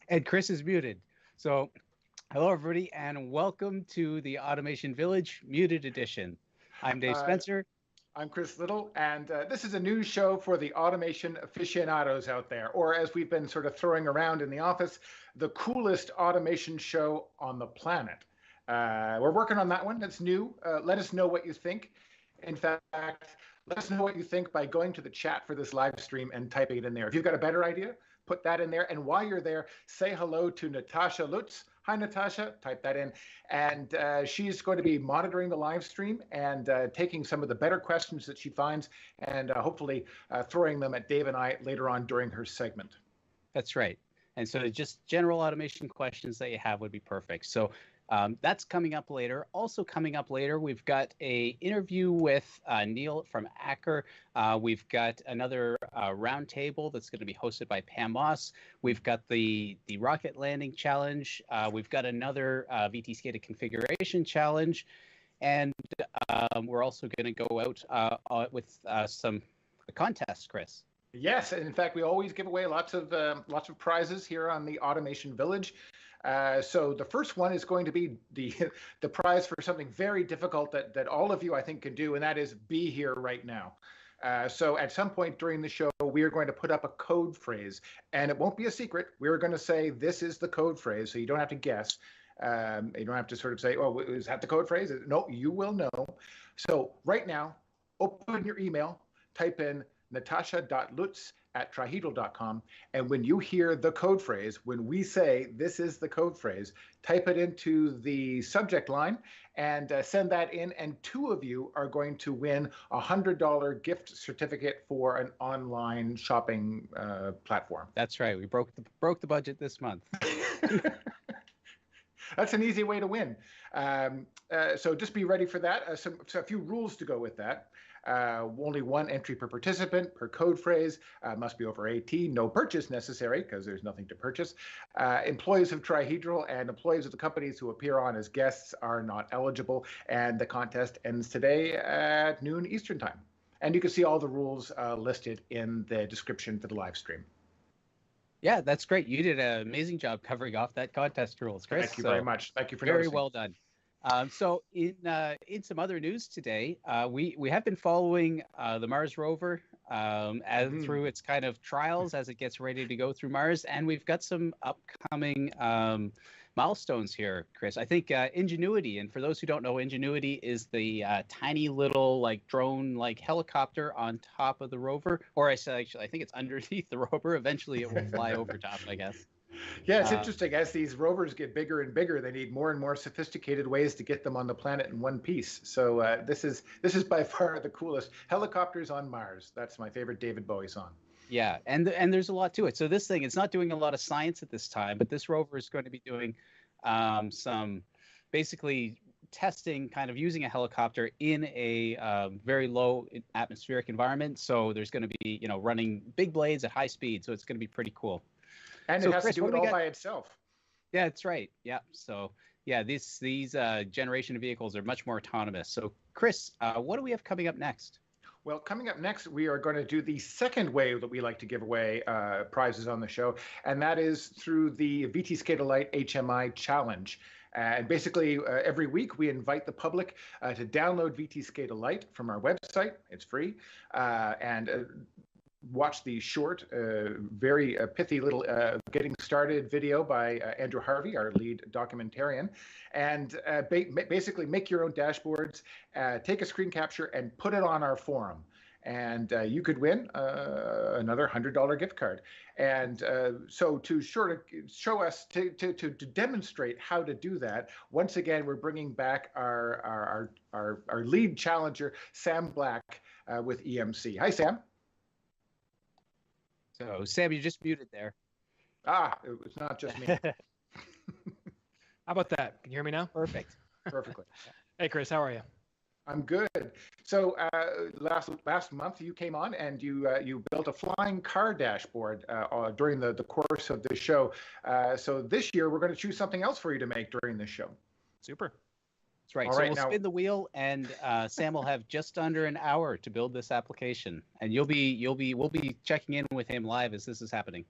And Chris is muted. So, hello, everybody, and welcome to the Automation Village Muted Edition. I'm Dave Uh, Spencer. I'm Chris Little, and this is a news show for the automation aficionados out there, or as we've been sort of throwing around in the office, the coolest automation show on the planet. We're working on that one. It's new. Let us know what you think. In fact, let us know what you think by going to the chat for this live stream and typing it in there. If you've got a better idea, put that in there. And while you're there, say hello to Natasha Lutz. Hi, Natasha. Type that in. And she's going to be monitoring the live stream and taking some of the better questions that she finds and hopefully throwing them at Dave and I later on during her segment. That's right. And so just general automation questions that you have would be perfect. So that's coming up later. Also coming up later, we've got a interview with Neil from Acker. We've got another roundtable that's going to be hosted by Pam Moss. We've got the rocket landing challenge. We've got another VTScada configuration challenge. And we're also going to go out with some contests, Chris. Yes, and in fact, we always give away lots of prizes here on the Automation Village. So the first one is going to be the prize for something very difficult that all of you, I think, can do, and that is be here right now. So at some point during the show, we are going to put up a code phrase, and it won't be a secret. We're going to say this is the code phrase, so you don't have to guess. You don't have to sort of say, oh, is that the code phrase? No, you will know. So right now, open your email, type in natasha.lutz@trihedral.com. And when you hear the code phrase, when we say this is the code phrase, type it into the subject line and send that in. And two of you are going to win a $100 gift certificate for an online shopping platform. That's right. We broke the budget this month. That's an easy way to win. So just be ready for that. So a few rules to go with that. Only one entry per participant per code phrase, must be over 18, no purchase necessary because there's nothing to purchase. Employees of Trihedral and employees of the companies who appear on as guests are not eligible, and the contest ends today at noon Eastern time. And you can see all the rules listed in the description for the live stream. Yeah, that's great. You did an amazing job covering off that contest rules, Chris. Thank you very much. Thank you for very noticing. well done. So in some other news today, we have been following the Mars rover through its kind of trials as it gets ready to go through Mars, and we've got some upcoming milestones here, Chris. I think Ingenuity, and for those who don't know, Ingenuity is the tiny little like drone like helicopter on top of the rover, or I think it's underneath the rover. Eventually, it will fly over top, I guess. Yeah, it's interesting. As these rovers get bigger and bigger, they need more and more sophisticated ways to get them on the planet in one piece. So this is by far the coolest. Helicopters on Mars. That's my favorite David Bowie song. Yeah, and there's a lot to it. So this thing, it's not doing a lot of science at this time, but this rover is going to be doing some basically testing, kind of using a helicopter in a very low atmospheric environment. So there's going to be, running big blades at high speed. So it's going to be pretty cool. And so, it has Chris, to do it all by itself. Yeah, that's right. Yeah. So yeah, these generation of vehicles are much more autonomous. So Chris, what do we have coming up next? Well, coming up next, we are going to do the second way that we like to give away prizes on the show, and that is through the VTScada Lite HMI Challenge. And basically, every week we invite the public to download VTScada Lite from our website. It's free, and watch the short, very pithy little getting started video by Andrew Harvey, our lead documentarian, and basically make your own dashboards, take a screen capture, and put it on our forum. And you could win another $100 gift card. And so to sort of show us, to demonstrate how to do that, once again, we're bringing back our lead challenger, Sam Black, with EMC. Hi, Sam. So, Sam, you just muted there. It's not just me. How about that? Can you hear me now? Perfect. Perfectly. Hey, Chris, how are you? I'm good. So last month you came on and you built a flying car dashboard during the course of the show. So this year we're going to choose something else for you to make during the show. Super. That's right. We'll spin the wheel, and Sam will have just under an hour to build this application, and we'll be checking in with him live as this is happening.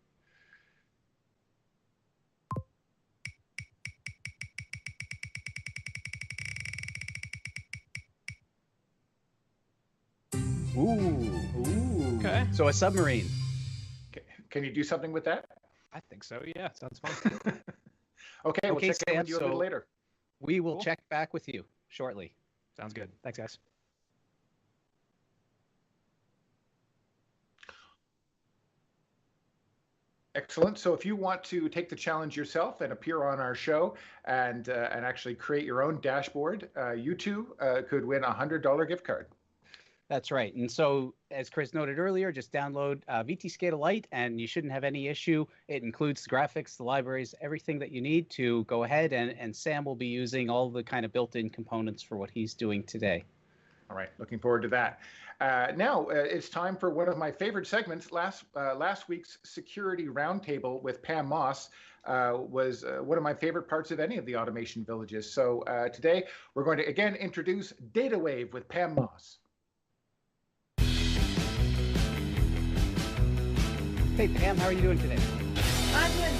Ooh. Okay. So a submarine. Can you do something with that? I think so. Yeah, sounds fun. Okay, we'll Okay, check in with Sam, you a little so- later. We will Cool. check back with you shortly. Sounds good. Thanks, guys. Excellent. So if you want to take the challenge yourself and appear on our show and actually create your own dashboard, you too could win a $100 gift card. That's right. And so, as Chris noted earlier, just download VTScada Lite and you shouldn't have any issue. It includes the graphics, the libraries, everything that you need to go ahead. And Sam will be using all the kind of built-in components for what he's doing today. All right, looking forward to that. Now it's time for one of my favorite segments. Last week's security roundtable with Pam Moss was one of my favorite parts of any of the automation villages. So today we're going to again introduce Data Wave with Pam Moss. Hey, Pam, how are you doing today? I'm doing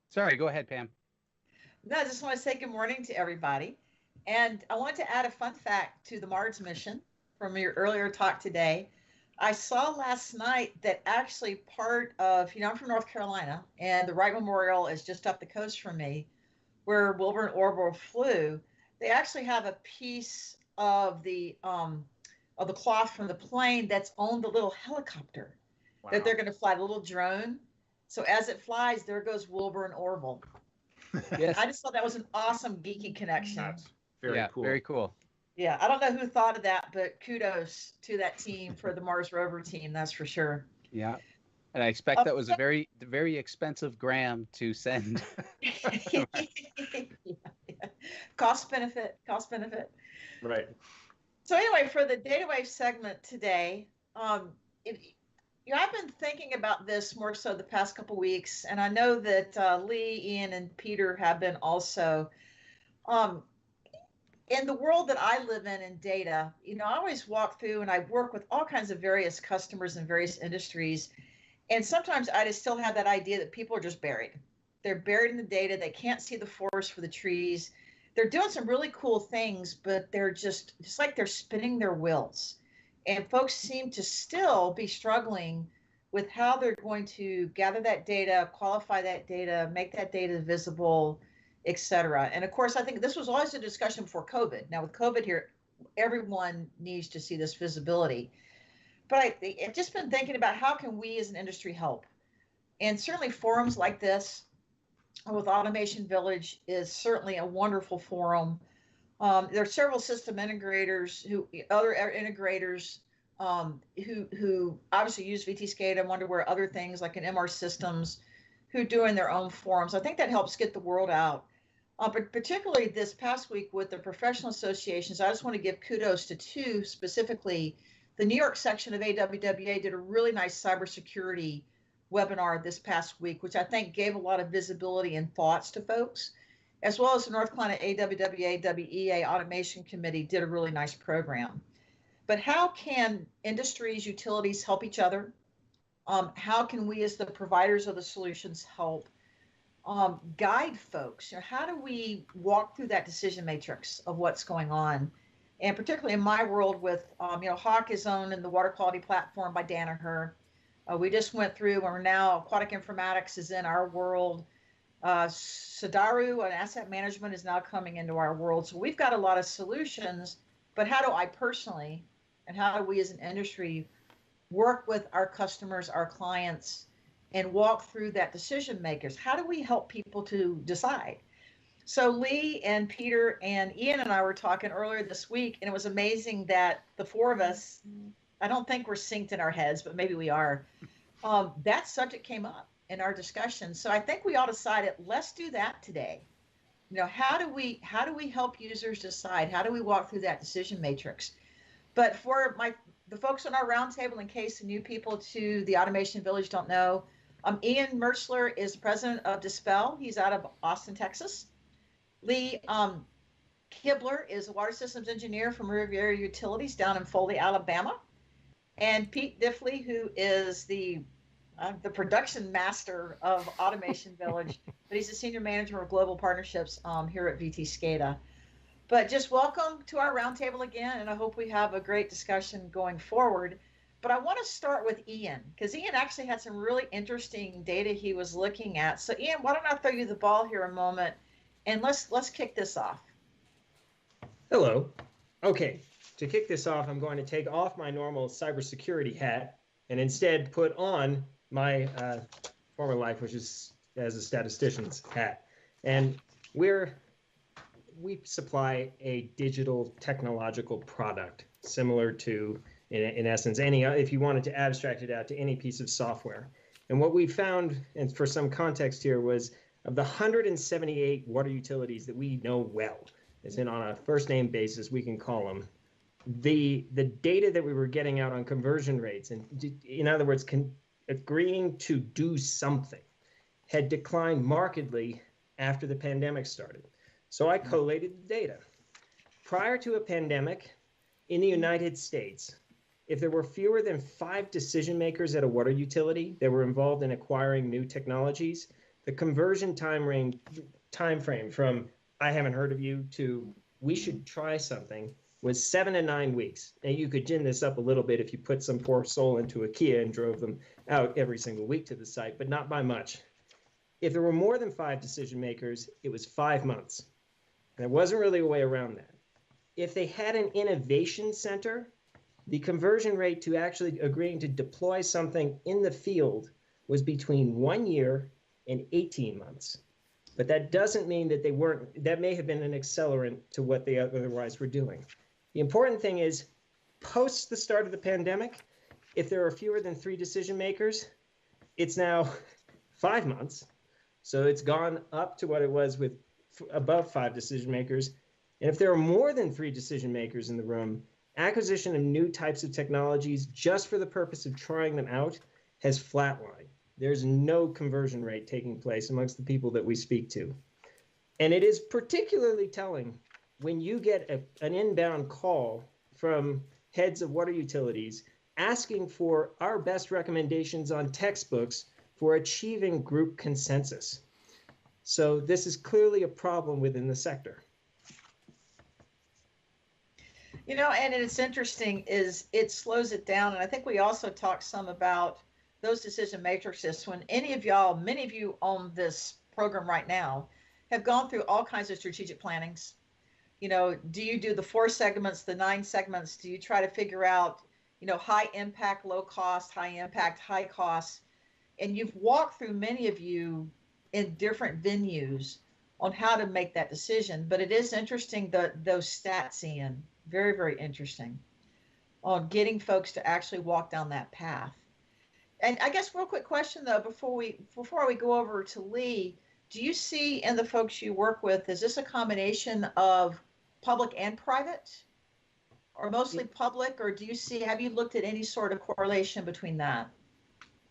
Sorry, go ahead, Pam. No, I just want to say good morning to everybody. And I want to add a fun fact to the Mars mission from your earlier talk today. I saw last night that actually part of, I'm from North Carolina, and the Wright Memorial is just up the coast from me, where Wilbur and Orville flew. They actually have a piece of the cloth from the plane that's on the little helicopter that they're going to fly, the little drone. So as it flies, there goes Wilbur and Orville. Yes. I just thought that was an awesome geeky connection. That's very cool. Very cool. Yeah, I don't know who thought of that, but kudos to that team for the Mars rover team, that's for sure. Yeah. And I expect that was a very expensive gram to send. Yeah. Cost benefit. Right. So anyway, for the Data Wave segment today, I've been thinking about this more so the past couple weeks, and I know that Lee, Ian, and Peter have been also. In the world that I live in data, I always walk through and I work with all kinds of various customers in various industries, and sometimes I just still have that idea that people are just buried. They're buried in the data. They can't see the forest for the trees. They're doing some really cool things, but they're just like they're spinning their wheels. And folks seem to still be struggling with how they're going to gather that data, qualify that data, make that data visible, et cetera. And of course, I think this was always a discussion before COVID. Now with COVID here, everyone needs to see this visibility. But I've just been thinking about how can we as an industry help? And certainly forums like this with Automation Village is certainly a wonderful forum. There are several system integrators other integrators who obviously use VTScada and Wonderware, other things like in MR Systems, who doing their own forums. I think that helps get the word out. But particularly this past week with the professional associations, I just want to give kudos to two specifically. The New York section of AWWA did a really nice cybersecurity webinar this past week, which I think gave a lot of visibility and thoughts to folks, as well as the North Carolina AWWA WEA Automation Committee did a really nice program. But how can industries, utilities help each other? How can we as the providers of the solutions help guide folks? How do we walk through that decision matrix of what's going on? And particularly in my world with, Hawk is owned in the water quality platform by Danaher. We just went through, and we're now, aquatic informatics is in our world. Sadaru and asset management is now coming into our world. So we've got a lot of solutions, but how do I personally, and how do we as an industry work with our customers, our clients, and walk through that decision makers? How do we help people to decide? So Lee and Peter and Ian and I were talking earlier this week, and it was amazing that the four of us, I don't think we're synced in our heads, but maybe we are. That subject came up in our discussion. So I think we all decided, let's do that today. How do we help users decide? How do we walk through that decision matrix? But for the folks on our roundtable, in case the new people to the Automation Village don't know, Ian Mertzler is president of Dispel. He's out of Austin, Texas. Lee Kibler is a water systems engineer from Riviera Utilities down in Foley, Alabama. And Pete Diffley, who is the production master of Automation Village, but he's the senior manager of global partnerships here at VTScada. But just welcome to our roundtable again, and I hope we have a great discussion going forward. But I want to start with Ian, because Ian actually had some really interesting data he was looking at. So Ian, why don't I throw you the ball here a moment, and let's kick this off. Hello. Okay, to kick this off, I'm going to take off my normal cybersecurity hat and instead put on my former life, which is as a statistician's hat. And we supply a digital technological product similar to, in essence, if you wanted to abstract it out to any piece of software. And what we found, and for some context here, was of the 178 water utilities that we know well, as in on a first name basis, we can call them, the data that we were getting out on conversion rates, and in other words, agreeing to do something, had declined markedly after the pandemic started. So I collated the data. Prior to a pandemic, in the United States, if there were fewer than 5 decision makers at a water utility that were involved in acquiring new technologies, the conversion time frame from I haven't heard of you to we should try something was 7 to 9 weeks. Now you could gin this up a little bit if you put some poor soul into a Kia and drove them out every single week to the site, but not by much. If there were more than 5 decision makers, it was 5 months. And there wasn't really a way around that. If they had an innovation center, the conversion rate to actually agreeing to deploy something in the field was between 1 year and 18 months. But that doesn't mean that that may have been an accelerant to what they otherwise were doing. The important thing is, post the start of the pandemic, if there are fewer than 3 decision makers, it's now 5 months. So it's gone up to what it was with above 5 decision makers. And if there are more than 3 decision makers in the room, acquisition of new types of technologies just for the purpose of trying them out has flatlined. There's no conversion rate taking place amongst the people that we speak to. And it is particularly telling when you get an inbound call from heads of water utilities asking for our best recommendations on textbooks for achieving group consensus. So this is clearly a problem within the sector. You know, and it's interesting is it slows it down. And I think we also talked some about those decision matrices. When many of you on this program right now have gone through all kinds of strategic plannings. You know, do you do the 4 segments, the 9 segments? Do you try to figure out, high impact, low cost, high impact, high cost? And you've walked through, many of you, in different venues on how to make that decision. But it is interesting those stats, Ian, very, very interesting on getting folks to actually walk down that path. And I guess real quick question though, before we go over to Lee, do you see in the folks you work with, is this a combination of public and private, or mostly public, or have you looked at any sort of correlation between that?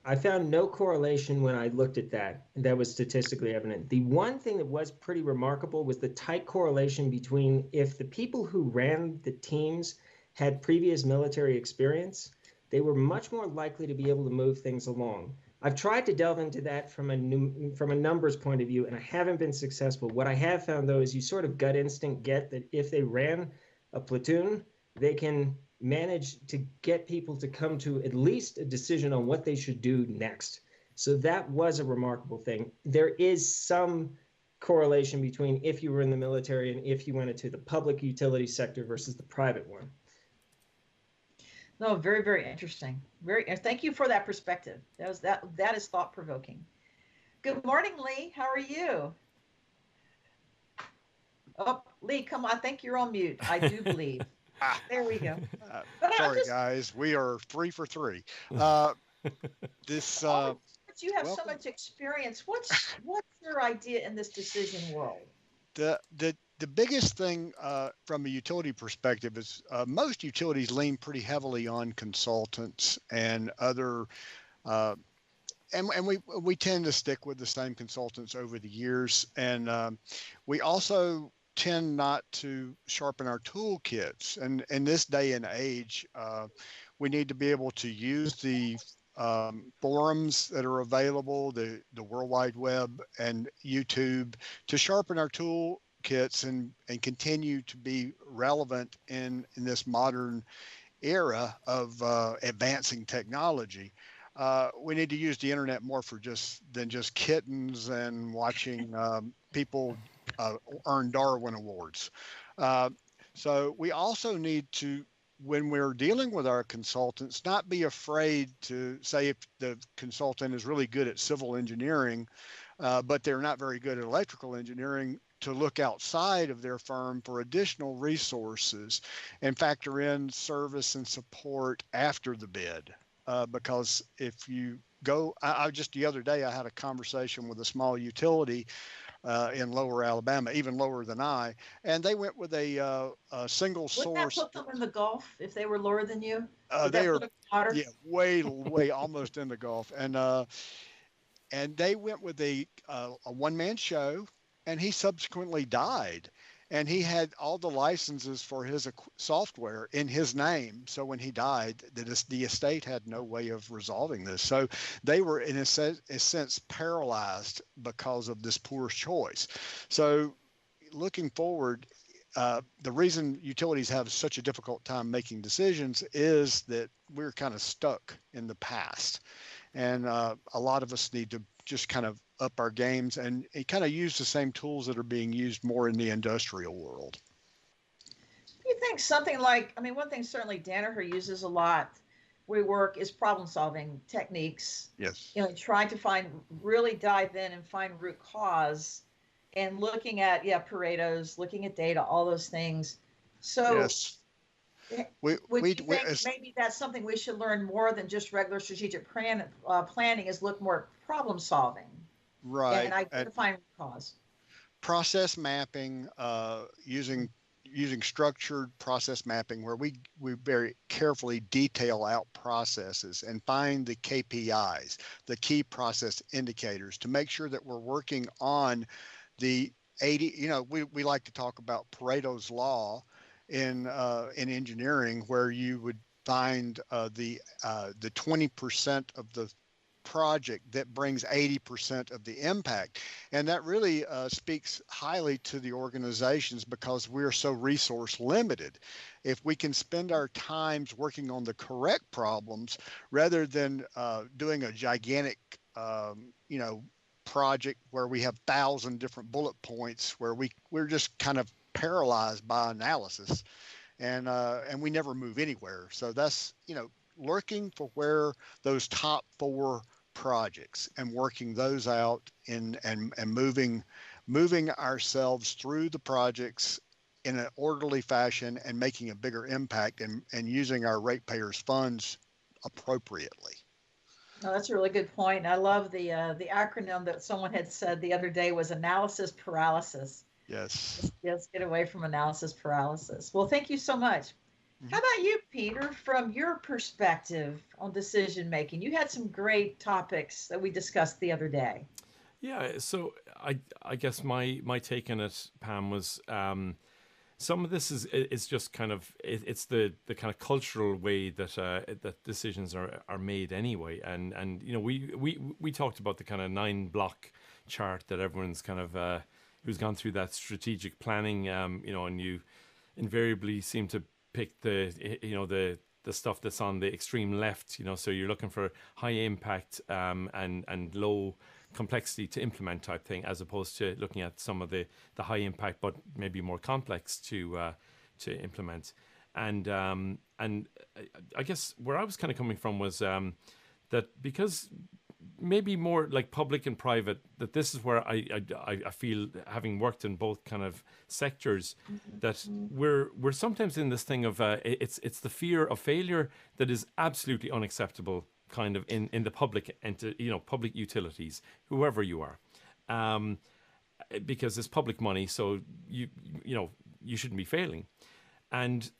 I found no correlation when I looked at that, and that was statistically evident. The one thing that was pretty remarkable was the tight correlation between if the people who ran the teams had previous military experience, they were much more likely to be able to move things along. I've tried to delve into that from a numbers point of view, and I haven't been successful. What I have found, though, is you sort of gut instinct get that if they ran a platoon, they can manage to get people to come to at least a decision on what they should do next. So that was a remarkable thing. There is some correlation between if you were in the military and if you went into the public utility sector versus the private one. No, very, very interesting. Thank you for that perspective. That is thought provoking. Good morning, Lee. How are you? Oh, Lee, come on. I think you're on mute. I do believe. There we go. Sorry, guys. We are 3 for 3. You have so much experience. What's your idea in this decision world? The biggest thing from a utility perspective is most utilities lean pretty heavily on consultants and other, and we tend to stick with the same consultants over the years. And we also tend not to sharpen our toolkits. And in this day and age, we need to be able to use the forums that are available, the World Wide Web and YouTube, to sharpen our tool kits and continue to be relevant in this modern era of advancing technology. We need to use the internet more for than just kittens and watching people earn Darwin Awards. So we also need to, when we're dealing with our consultants, not be afraid to say if the consultant is really good at civil engineering, but they're not very good at electrical engineering, to look outside of their firm for additional resources and factor in service and support after the bid. Because if you go, I just the other day, I had a conversation with a small utility in lower Alabama, even lower than I, and they went with a single source. Wouldn't that put them in the Gulf if they were lower than you? They are, yeah, way almost in the Gulf, and they went with a one-man show, and he subsequently died. And he had all the licenses for his software in his name. So when he died, the estate had no way of resolving this. So they were, in a sense, paralyzed because of this poor choice. So looking forward, the reason utilities have such a difficult time making decisions is that we're kind of stuck in the past. And a lot of us need to just kind of up our games and kind of use the same tools that are being used more in the industrial world. You think something like, I mean, one thing certainly Danaher uses a lot where we work is problem solving techniques. Yes. You know, trying to really dive in and find root cause and looking at, Pareto's, looking at data, all those things. So yes. Would you think maybe that's something we should learn more than just regular strategic planning, is look more at problem solving, right, and identifying cause. Process mapping, using structured process mapping, where we very carefully detail out processes and find the KPIs, the key process indicators, to make sure that we're working on the 80. You know, we like to talk about Pareto's law in engineering, where you would find the 20% of the project that brings 80% of the impact. And that really speaks highly to the organizations, because we're so resource limited. If we can spend our times working on the correct problems rather than doing a gigantic project where we have 1,000 different bullet points, where we're just kind of paralyzed by analysis, and we never move anywhere. So that's, looking for where those top 4 projects and working those out and moving ourselves through the projects in an orderly fashion and making a bigger impact and using our ratepayers' funds appropriately. No, that's a really good point. I love the acronym that someone had said the other day was analysis paralysis. Yes. Let's get away from analysis paralysis. Well, thank you so much. How about you, Peter, from your perspective on decision making? You had some great topics that we discussed the other day. Yeah, so I guess my take on it, Pam, was some of this is just kind of it's the kind of cultural way that that decisions are made anyway, and we talked about the kind of 9-block chart that everyone's kind of who's gone through that strategic planning, and you invariably seem to pick the stuff that's on the extreme left, so you're looking for high impact and low complexity to implement type thing, as opposed to looking at some of the high impact but maybe more complex to implement. And I guess where I was kind of coming from was that because maybe more like public and private, that this is where I feel, having worked in both kind of sectors, that we're sometimes in this thing of it's the fear of failure that is absolutely unacceptable, kind of in the public public utilities, whoever you are, because it's public money, so you shouldn't be failing, and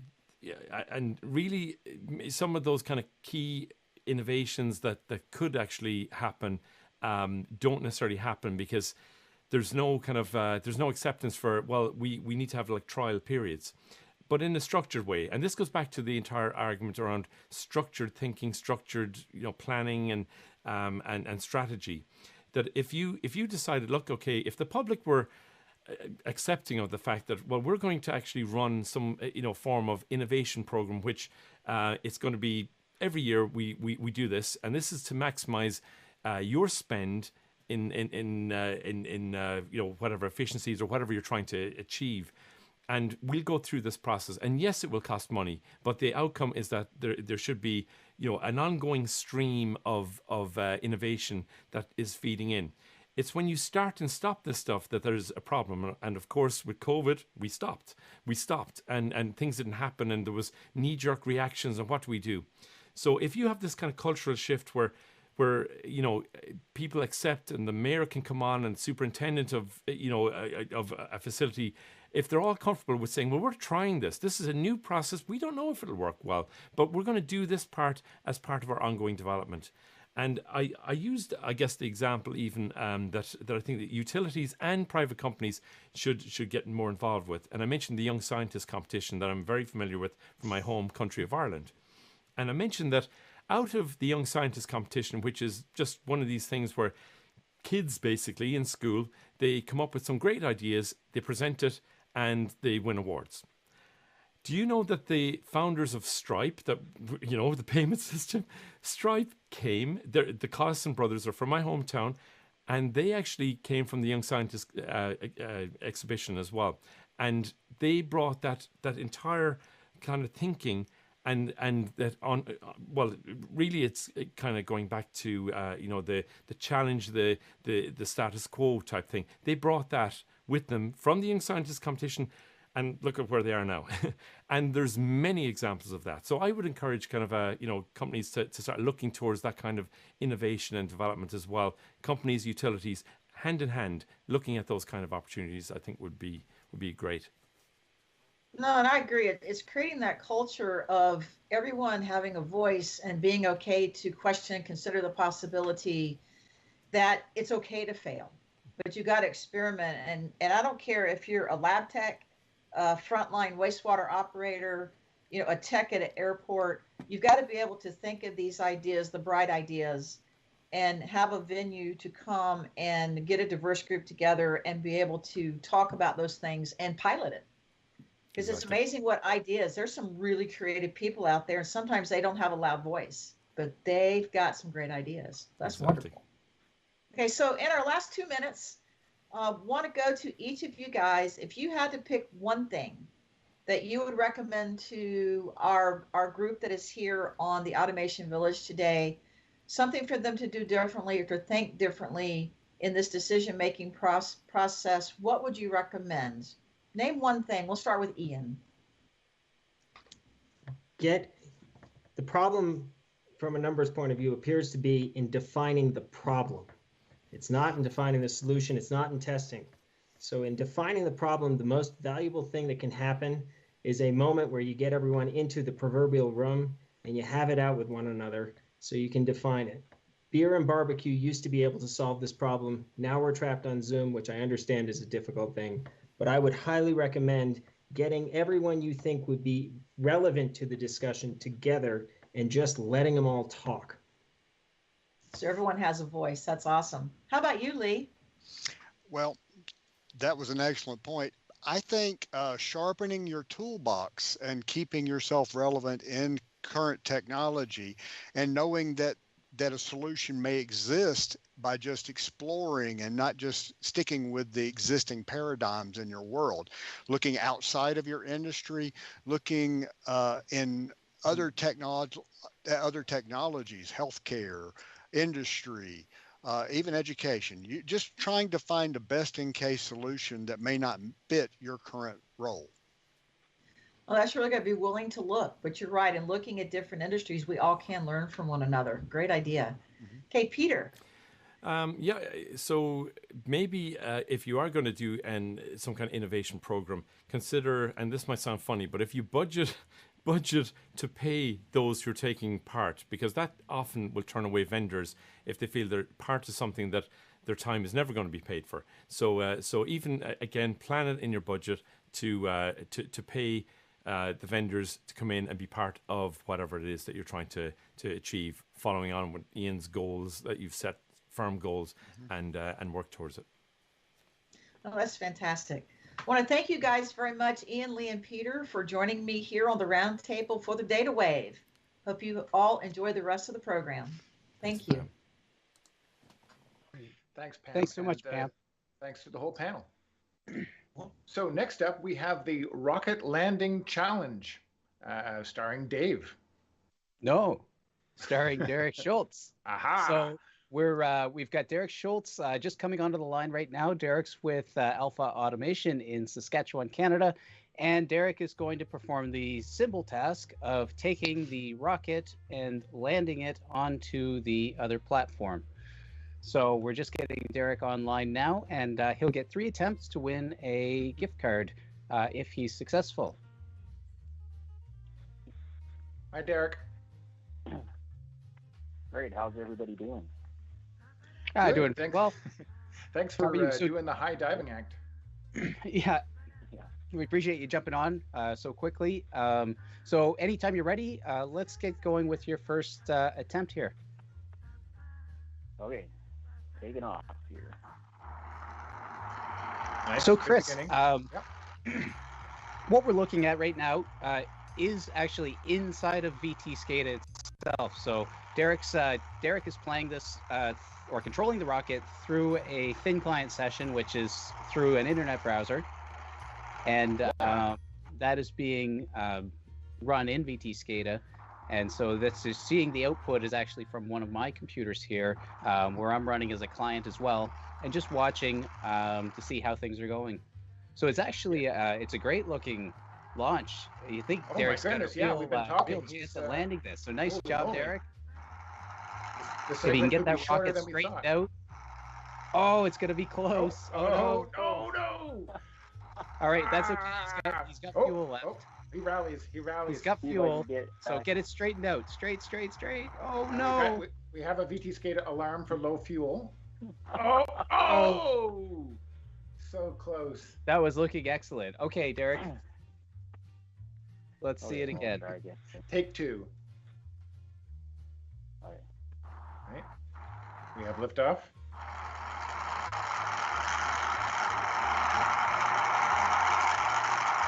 really some of those kind of key innovations that could actually happen don't necessarily happen, because there's no kind of there's no acceptance for, well, we need to have like trial periods, but in a structured way. And this goes back to the entire argument around structured thinking, structured planning and strategy. That if you decided, look, okay, if the public were accepting of the fact that, well, we're going to actually run some form of innovation program, which it's going to be every year we do this, and this is to maximize your spend in whatever efficiencies or whatever you're trying to achieve. And we'll go through this process, and yes, it will cost money, but the outcome is that there should be an ongoing stream of innovation that is feeding in. It's when you start and stop this stuff that there's a problem. And of course, with COVID, we stopped, and things didn't happen, and there was knee-jerk reactions. And what do we do? So if you have this kind of cultural shift where people accept, and the mayor can come on, and superintendent of a facility, if they're all comfortable with saying, well, we're trying this. This is a new process. We don't know if it'll work well, but we're going to do this part as part of our ongoing development. And I used, I guess, the example even that I think that utilities and private companies should get more involved with. And I mentioned the Young Scientist competition that I'm very familiar with from my home country of Ireland. And I mentioned that out of the Young Scientist competition, which is just one of these things where kids basically in school, they come up with some great ideas, they present it, and they win awards. Do you know that the founders of Stripe, the payment system, Stripe came, the Collison brothers are from my hometown, and they actually came from the Young Scientist exhibition as well. And they brought that entire kind of thinking and that on, well, really it's kind of going back to, the challenge, the status quo type thing. They brought that with them from the Young Scientist competition, and look at where they are now. And there's many examples of that. So I would encourage kind of, companies to start looking towards that kind of innovation and development as well. Companies, utilities, hand in hand, looking at those kind of opportunities, I think would be great. No, and I agree. It's creating that culture of everyone having a voice and being okay to question and consider the possibility that it's okay to fail, but you got to experiment. And I don't care if you're a lab tech, a frontline wastewater operator, a tech at an airport. You've got to be able to think of these ideas, the bright ideas, and have a venue to come and get a diverse group together and be able to talk about those things and pilot it. Because It's amazing what ideas. There's some really creative people out there, and sometimes they don't have a loud voice, but they've got some great ideas. That's wonderful. Okay, so in our last 2 minutes, want to go to each of you guys. If you had to pick one thing that you would recommend to our group that is here on the Automation Village today, something for them to do differently or to think differently in this decision-making process, what would you recommend? Name one thing. We'll start with Ian. Get the problem from a numbers point of view appears to be in defining the problem. It's not in defining the solution. It's not in testing. So in defining the problem, the most valuable thing that can happen is a moment where you get everyone into the proverbial room and you have it out with one another so you can define it. Beer and barbecue used to be able to solve this problem. Now we're trapped on Zoom, which I understand is a difficult thing. But I would highly recommend getting everyone you think would be relevant to the discussion together and just letting them all talk. So everyone has a voice. That's awesome. How about you, Lee? Well, that was an excellent point. I think sharpening your toolbox and keeping yourself relevant in current technology and knowing that a solution may exist by just exploring and not just sticking with the existing paradigms in your world, looking outside of your industry, looking in other technologies, healthcare, industry, even education. You just trying to find a best-in-case solution that may not fit your current role. Well, that's really going to be willing to look, but you're right. In looking at different industries, we all can learn from one another. Great idea. Mm-hmm. Okay, Peter. So maybe if you are going to do some kind of innovation program, consider, and this might sound funny, but if you budget to pay those who are taking part, because that often will turn away vendors if they feel they're part of something that their time is never going to be paid for. So even again, plan it in your budget to pay the vendors to come in and be part of whatever it is that you're trying to achieve, following on with Ian's goals that you've set, firm goals, and work towards it. Oh, that's fantastic. I want to thank you guys very much, Ian, Lee, and Peter, for joining me here on the round table for the Data Wave. Hope you all enjoy the rest of the program. Thank you. Thanks, Pam. Thanks so much, Pam. Thanks to the whole panel. So next up, we have the Rocket Landing Challenge, starring Dave. No, starring Derek Schultz. Aha! So we've got Derek Schultz just coming onto the line right now. Derek's with Alpha Automation in Saskatchewan, Canada, and Derek is going to perform the simple task of taking the rocket and landing it onto the other platform. So we're just getting Derek online now, and he'll get 3 attempts to win a gift card if he's successful. Hi, Derek. Great. How's everybody doing? Doing Thanks. well. Thanks for being doing the high diving act. Yeah. We appreciate you jumping on so quickly. So anytime you're ready, let's get going with your first attempt here. Okay. Taking off here. Nice. So Good Chris, beginning. what we're looking at right now is actually inside of VTScada itself. So Derek is playing this or controlling the rocket through a thin client session, which is through an internet browser, and that is being run in VTScada. And so this is seeing the output is actually from one of my computers here, where I'm running as a client as well, and just watching to see how things are going. So it's actually it's a great looking launch. You think Oh Derek's my got a goodness, yeah, we've been talking. real chance at landing this. So nice holy job, moly. Derek. The If he can segment get could be that shorter rocket than we straightened thought. out. Oh, it's gonna be close. Oh, no. All right, that's okay. He's got fuel left. Oh, he rallies. He's got See if I fuel. can get, So get it straightened out. Straight. Oh Okay, no. we have a VTScada alarm for low fuel. Oh! So close. That was looking excellent. Okay, Derek. Let's see it Okay, again. I'll try again. Take 2. All right. Right. We have liftoff.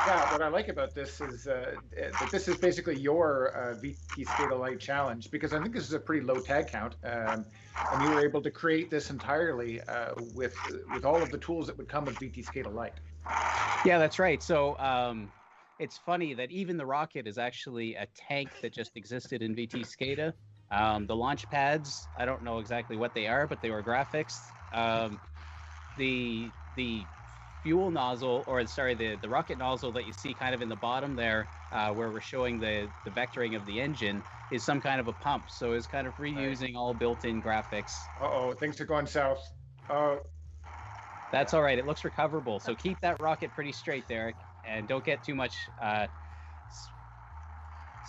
Yeah, what I like about this is that this is basically your VTScada Lite challenge, because I think this is a pretty low tag count, and you were able to create this entirely with all of the tools that would come with VTScada Lite. Yeah, that's right. So it's funny that even the rocket is actually a tank that just existed in VTScada. The launch pads, I don't know exactly what they are, but they were graphics. The fuel nozzle, or sorry, the rocket nozzle that you see kind of in the bottom there, where we're showing the vectoring of the engine, is some kind of a pump. So it's kind of reusing all built-in graphics. Uh-oh, things are going south. Oh. That's all right. It looks recoverable. So keep that rocket pretty straight, Derek, and don't get too much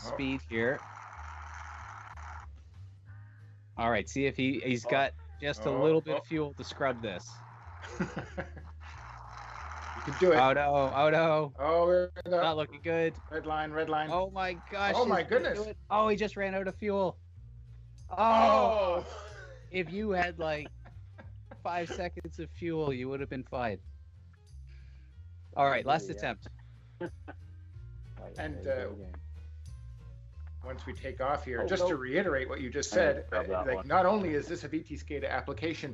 speed here. All right. See if he's got just a little bit of fuel to scrub this. You can do it. Oh no! Oh no! Oh, we're Not looking good. red line. Oh my gosh! Oh my he's gonna goodness. do it. Oh, he just ran out of fuel. Oh. If you had like 5 seconds of fuel, you would have been fine. All right, last attempt. All right, And, there you go again. Once we take off here, Oh, just no. to reiterate what you just I said, grabbed that like one. not only is this a VTScada application,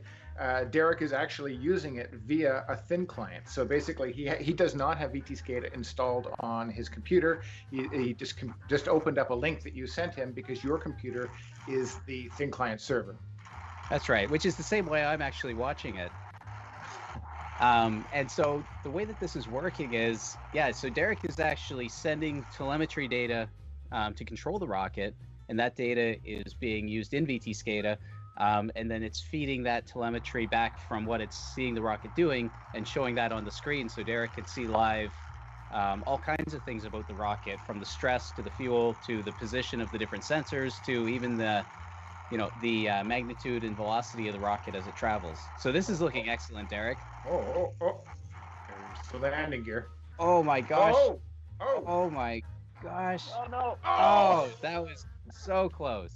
Derek is actually using it via a thin client. So basically, he does not have VTScada installed on his computer. He just opened up a link that you sent him because your computer is the thin client server. That's right, which is the same way I'm actually watching it. And so the way that this is working is, so Derek is actually sending telemetry data to control the rocket, and that data is being used in VTScada, and then it's feeding that telemetry back from what it's seeing the rocket doing and showing that on the screen, so Derek can see live all kinds of things about the rocket, from the stress to the fuel to the position of the different sensors to even the magnitude and velocity of the rocket as it travels. So this is looking excellent, Derek. Oh. There's the landing gear. Oh my gosh. Oh. Oh my gosh. Oh no! Oh, that was so close.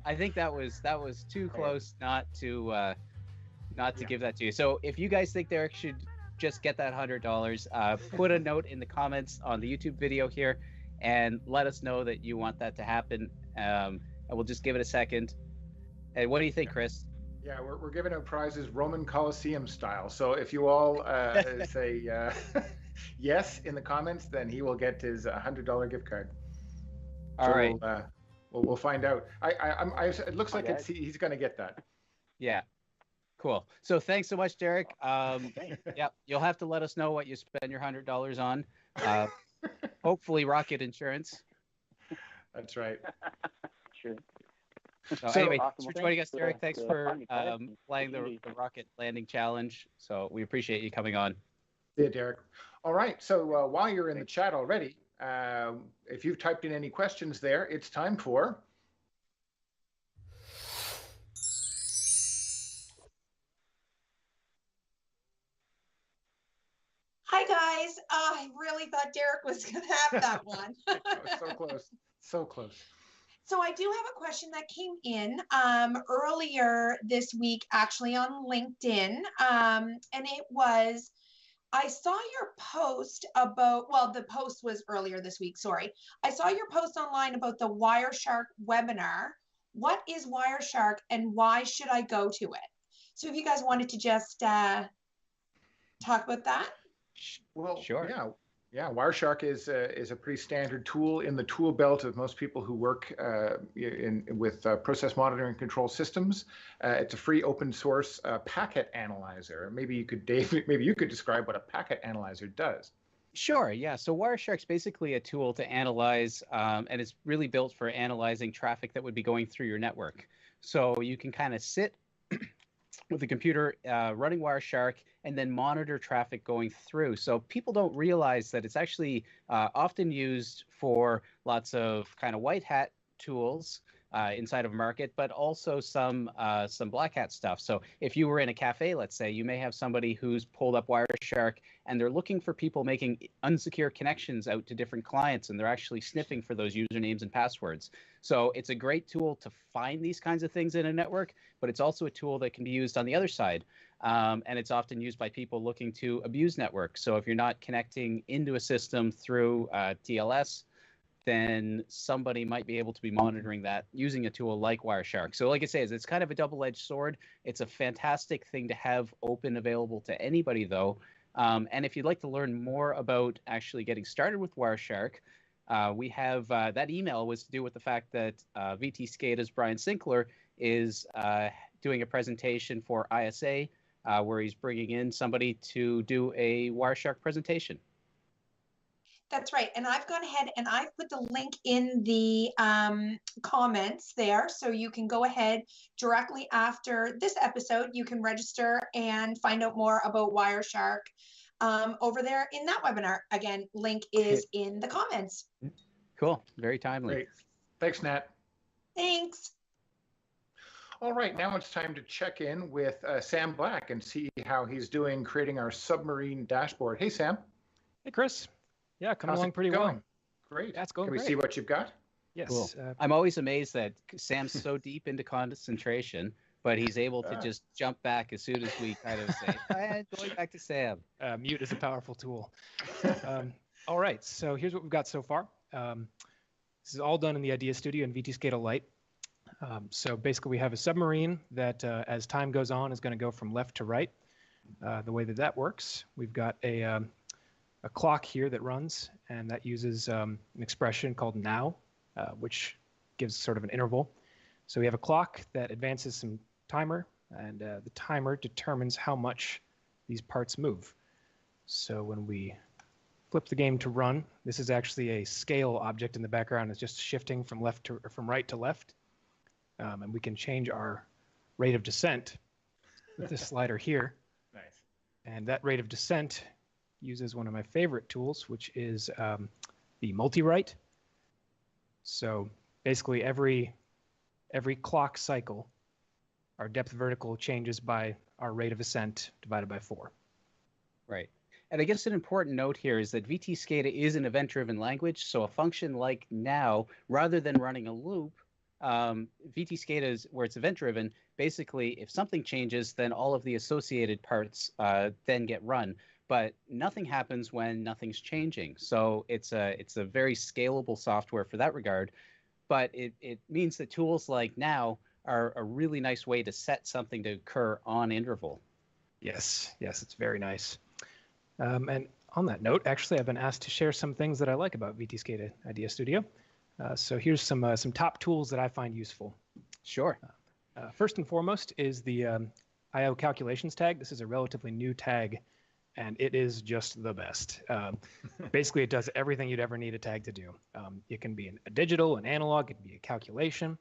I think that was too close not to give that to you. So if you guys think Derek should just get that $100. Put a note in the comments on the YouTube video here, and let us know that you want that to happen. And we'll just give it a second. And what do you think, Chris? Yeah, we're giving out prizes Roman Colosseum style. So if you all say yes in the comments, then he will get his $100 gift card. All right. We'll find out. It looks like he's going to get that. Yeah. Cool. So thanks so much, Derek. Yeah, you'll have to let us know what you spend your $100 on. Hopefully, rocket insurance. That's right. Sure. So anyway, awesome. thanks for joining us, Derek. Thanks for playing the the rocket landing challenge. So we appreciate you coming on. See you, Derek. All right. So while you're in the chat already, if you've typed in any questions there, it's time for. Hi, guys. I really thought Derek was going to have that one. So close. So close. So I do have a question that came in earlier this week, actually on LinkedIn. And it was, I saw your post about, well, the post was earlier this week, sorry. I saw your post online about the Wireshark webinar. What is Wireshark and why should I go to it? So if you guys wanted to just talk about that. Well, sure. Yeah. Wireshark is a pretty standard tool in the tool belt of most people who work with process monitoring and control systems. It's a free open source packet analyzer. Maybe you could, Dave, describe what a packet analyzer does. Sure. Yeah. So Wireshark's basically a tool to analyze, and it's really built for analyzing traffic that would be going through your network. So you can kind of sit with the computer running Wireshark and then monitor traffic going through. So people don't realize that it's actually often used for lots of kind of white hat tools inside of a market, but also some black hat stuff. So if you were in a cafe, let's say, you may have somebody who's pulled up Wireshark and they're looking for people making unsecure connections out to different clients, and they're actually sniffing for those usernames and passwords. So it's a great tool to find these kinds of things in a network, but it's also a tool that can be used on the other side. And it's often used by people looking to abuse networks. So if you're not connecting into a system through TLS, then somebody might be able to be monitoring that using a tool like Wireshark. So like I say, it's kind of a double-edged sword. It's a fantastic thing to have open available to anybody, though. And if you'd like to learn more about actually getting started with Wireshark, we have that email was to do with the fact that VTScada's Brian Sinkler is doing a presentation for ISA where he's bringing in somebody to do a Wireshark presentation. That's right. And I've gone ahead and I've put the link in the comments there. So you can go ahead directly after this episode. You can register and find out more about Wireshark over there in that webinar. Again, link is in the comments. Cool. Very timely. Great. Thanks, Nat. Thanks. All right, now it's time to check in with Sam Black and see how he's doing creating our submarine dashboard. Hey, Sam. Hey, Chris. Yeah, coming How's along it pretty going? well. Great. That's going Can we great. see what you've got? Yes. Cool. I'm always amazed that Sam's so deep into concentration, but he's able to just jump back as soon as we kind of say, going back to Sam. Mute is a powerful tool. All right, so here's what we've got so far. This is all done in the Idea Studio in VTScada Lite. So basically we have a submarine that as time goes on is going to go from left to right. The way that works, we've got a clock here that runs, and that uses an expression called now, which gives sort of an interval. So we have a clock that advances some timer, and the timer determines how much these parts move. So when we flip the game to run, this is actually a scale object in the background. It's just shifting from right to left. And we can change our rate of descent with this slider here. Nice. And that rate of descent uses one of my favorite tools, which is the multi-write. So basically every clock cycle, our depth vertical changes by our rate of ascent divided by 4. Right. And I guess an important note here is that VTScada is an event-driven language, so a function like now, rather than running a loop, VTScada is where it's event-driven. Basically, if something changes, then all of the associated parts then get run. but nothing happens when nothing's changing. So it's a very scalable software for that regard. But it means that tools like now are a really nice way to set something to occur on interval. Yes, it's very nice. And on that note, actually, I've been asked to share some things that I like about VTScada Idea Studio. So here's some top tools that I find useful. Sure. First and foremost is the IO calculations tag. This is a relatively new tag, and it is just the best. Basically, it does everything you'd ever need a tag to do. It can be a digital, an analog, it can be a calculation.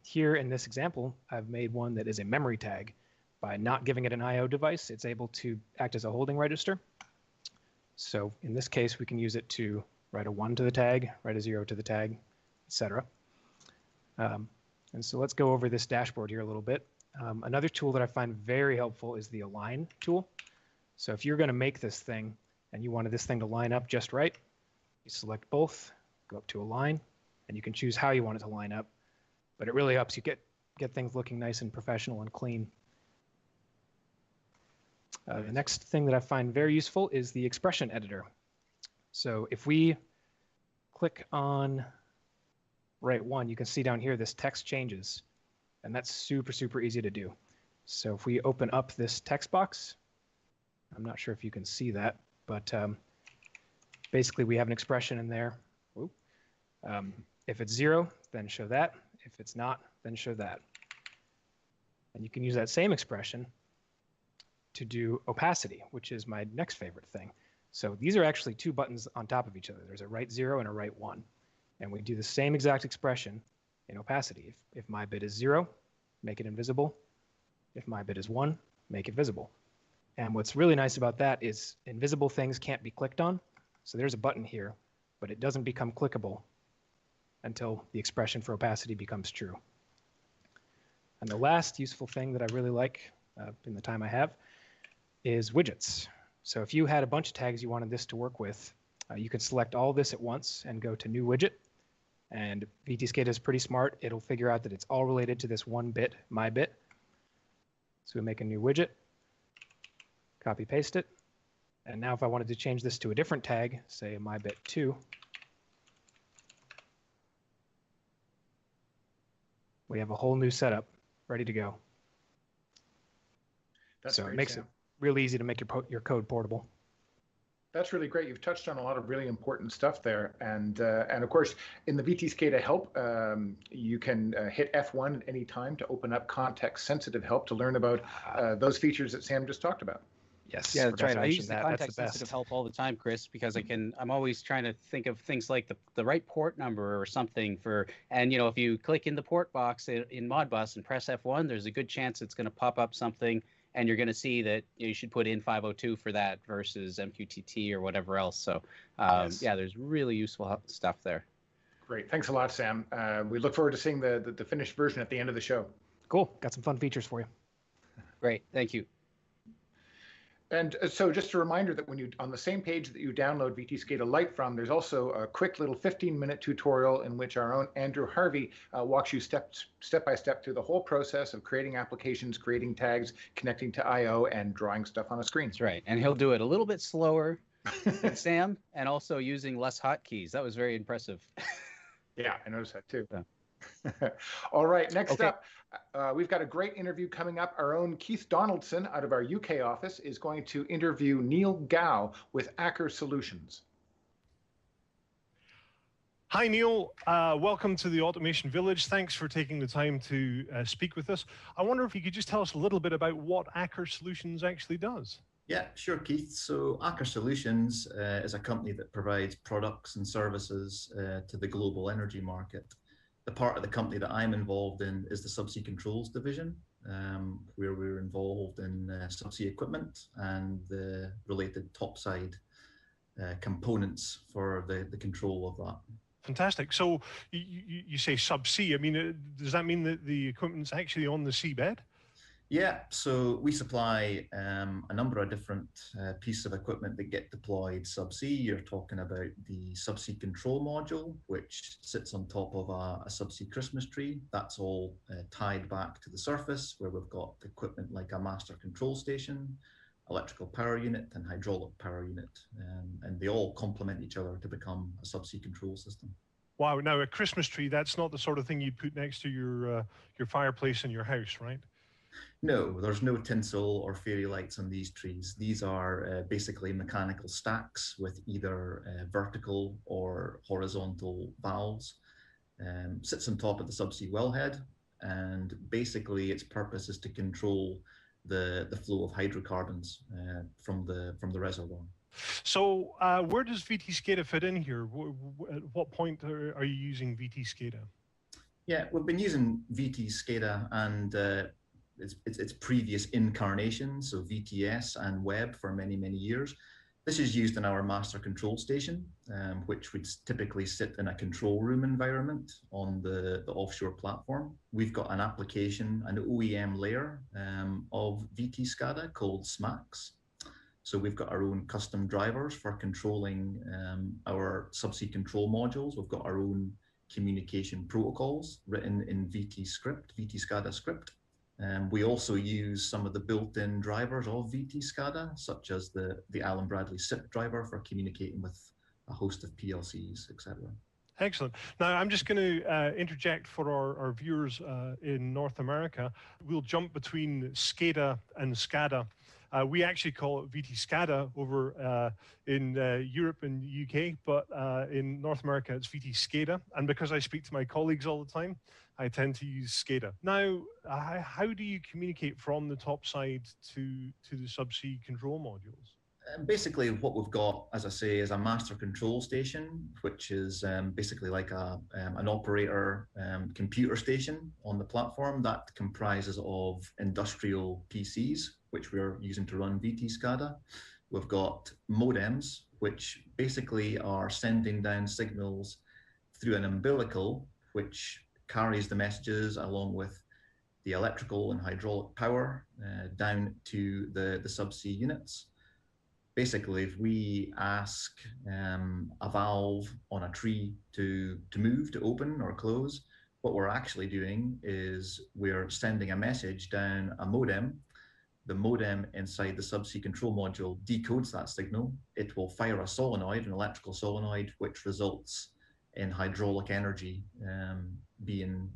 Here in this example, I've made one that is a memory tag. By not giving it an IO device, it's able to act as a holding register. So in this case, we can use it to write a 1 to the tag, write a 0 to the tag, etc. And so let's go over this dashboard here a little bit. Another tool that I find very helpful is the align tool. So if you're going to make this thing and you wanted this thing to line up just right, you select both, go up to align, and you can choose how you want it to line up. But it really helps you get things looking nice and professional and clean. The next thing that I find very useful is the expression editor. So if we click on write 1, you can see down here this text changes, and that's super easy to do. So if we open up this text box, I'm not sure if you can see that, but basically we have an expression in there. If it's 0, then show that. If it's not, then show that. And you can use that same expression to do opacity, which is my next favorite thing. So these are actually two buttons on top of each other. There's a write 0 and a write 1. And we do the same exact expression in opacity. If my bit is 0, make it invisible. If my bit is 1, make it visible. And what's really nice about that is invisible things can't be clicked on. So there's a button here, but it doesn't become clickable until the expression for opacity becomes true. And the last useful thing that I really like in the time I have is widgets. So if you had a bunch of tags you wanted this to work with, you could select all this at once and go to new widget. And VTScada is pretty smart. It'll figure out that it's all related to this one bit, my bit. So we make a new widget, copy paste it. And now if I wanted to change this to a different tag, say my bit 2, we have a whole new setup ready to go. That's so great, it makes Sam. it really easy to make your code portable. That's really great. You've touched on a lot of really important stuff there, and of course, in the VTScada help, you can hit F1 at any time to open up context-sensitive help to learn about those features that Sam just talked about. Yes, Yeah, that's right. I use the that. context-sensitive help all the time, Chris, because I'm always trying to think of things like the right port number or something for, and if you click in the port box in Modbus and press F1, there's a good chance it's going to pop up something, and you're going to see that you should put in 502 for that versus MQTT or whatever else. So, Yes. Yeah, there's really useful stuff there. Great. Thanks a lot, Sam. We look forward to seeing the finished version at the end of the show. Cool. Got some fun features for you. Great. Thank you. And so just a reminder that when you, on the same page that you download VTScada Lite from, there's also a quick little 15-minute tutorial in which our own Andrew Harvey walks you step by step through the whole process of creating applications, creating tags, connecting to I/O, and drawing stuff on a screen. That's right. And he'll do it a little bit slower than Sam, and also using less hotkeys. That was very impressive. Yeah, I noticed that too. Yeah. All right, next up, we've got a great interview coming up. Our own Keith Donaldson out of our UK office is going to interview Neil Gao with Acker Solutions. Hi, Neil. Welcome to the Automation Village. Thanks for taking the time to speak with us. I wonder if you could just tell us a little bit about what Acker Solutions actually does. Yeah, sure, Keith. So Acker Solutions is a company that provides products and services to the global energy market. The part of the company that I'm involved in is the subsea controls division, where we're involved in subsea equipment and the related topside components for the control of that. Fantastic. So you say subsea. I mean, does that mean that the equipment's actually on the seabed? Yeah, so we supply a number of different pieces of equipment that get deployed subsea. You're talking about the subsea control module, which sits on top of a subsea Christmas tree. That's all tied back to the surface, where we've got equipment like a master control station. electrical power unit and hydraulic power unit, and they all complement each other to become a subsea control system. Wow. Now, a Christmas tree, that's not the sort of thing you'd put next to your fireplace in your house, right? No, there's no tinsel or fairy lights on these trees. These are basically mechanical stacks with either vertical or horizontal valves. Sits on top of the subsea wellhead, and basically its purpose is to control the flow of hydrocarbons from the reservoir. So where does VTScada fit in here? At what point are you using VTScada? Yeah, we've been using VTScada and its previous incarnation, so VTS and Web, for many, many years. This is used in our master control station, which would typically sit in a control room environment on the offshore platform. We've got an application, an OEM layer of VTScada called SMACS. So we've got our own custom drivers for controlling our subsea control modules. We've got our own communication protocols written in VTScada script. We also use some of the built-in drivers of VTScada, such as the Allen Bradley SIP driver for communicating with a host of PLCs, etc. Excellent. Now, I'm just going to interject for our viewers in North America. We'll jump between SCADA and SCADA. We actually call it VTScada over in Europe and UK, but in North America, it's VTScada. And because I speak to my colleagues all the time, I tend to use SCADA. Now, how do you communicate from the top side to the subsea control modules? Basically, what we've got, as I say, is a master control station, which is basically like an operator computer station on the platform that comprises of industrial PCs, which we're using to run VTScada. We've got modems, which basically are sending down signals through an umbilical, which carries the messages along with the electrical and hydraulic power down to the subsea units. Basically, if we ask a valve on a tree to move, to open or close, what we're actually doing is we're sending a message down a modem. The modem inside the subsea control module decodes that signal. It will fire a solenoid, an electrical solenoid, which results in hydraulic energy being